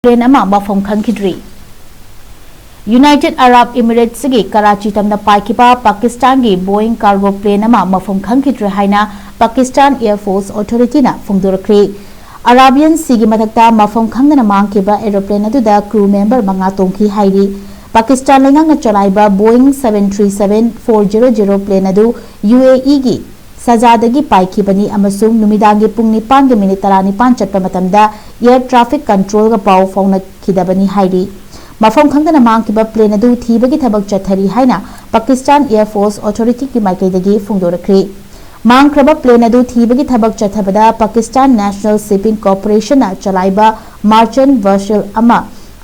plane मफम खंखिद्री United Arab Emirates की कराची तमना पाइकिबा पाकिस्तान की बोइंग कार्गो प्लेन मफम खंखिद्रे हाइना पाकिस्तान एयरफोर्स अथॉरिटी फोंदोरख्रे अराबियन सी की मथक्ता मफम खंगना मांगकिबा एरोप्लेन अदुदा क्रू मेंबर मंगा तोंखी हाइरी पाकिस्तान लेंगांगना चलाइबा बोइंग 737-400 प्लेन अदु UAE की सजादगी पाइखिबनी अमसुंग नुमिदांगी पुंग 9:19 चटपा मतमदा एयर ट्रैफिक कंट्रोल का पाव फाउनखिदबनी हाइरी मफम खंगना मांगकिबा प्लेन अदु थीबगी थबक चथरी हाइना पाकिस्तान एयरफोर्स अथॉरिटी की माइकैदगी फोंदोरख्रे मांगख्रबा प्लेन अदु थीबगी थबक चथबदा पाकिस्तान नेशनल शिपिंग कॉर्पोरेशन चलाइबा मार्चेंट वर्सल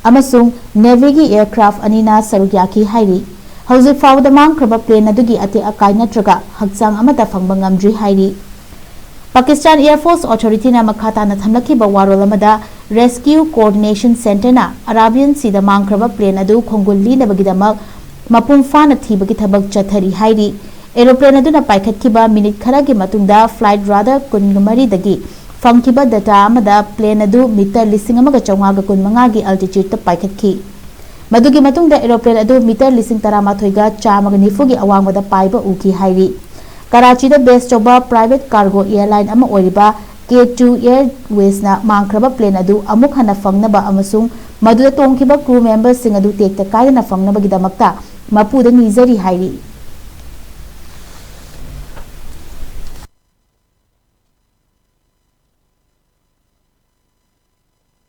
अमसुंग नेवी की एयरक्राफ्ट अनीना सरुग्याकी हाइरी हौजिक फाउद मांगख्रबा प्लेन अदुगी अते अकाई नत्रगा हक्चांग अमता फंगबा ngamdri हाइरी पाकिस्तान एयरफोर्स अथॉरिटी ना मखाताना थमलखिबा वारोल अमदा रेस्क्यू कोऑर्डिनेशन सेंटर ना अराबियन सीदा मांगख्रबा प्लेन अदु खोंगुल लीनबगिदमक मपुंग फाना थीबगी थबक चथरी हाइरी एरोप्लेन अदुना पाइखतखिबा मिनिट खरागी मतुंगदा फ्लाइट राडर 13 दगी फंगखिबा डाटा अमदा प्लेन अदु मीटर 1915 की अल्टीट्यूड ता पाइखतखि मधुगी मतुंगदा एरोप्लेन अदु मीटर 13,490 की अवांगबदा पाइबा उकी हाइरी कराची दा बेस चौबा प्राइवेट कार्गो एयरलाइन अमा ओरिबा K2 एयरवेज ना मांगख्रबा प्लेन अदु अमुक हना फंगनबा अमसुंग मधुदा तोंखिबा क्रू मेंबर सिंग अदु टेक्ता कायना फंगनबगिदमक्ता मपुदा निजरी हाइरी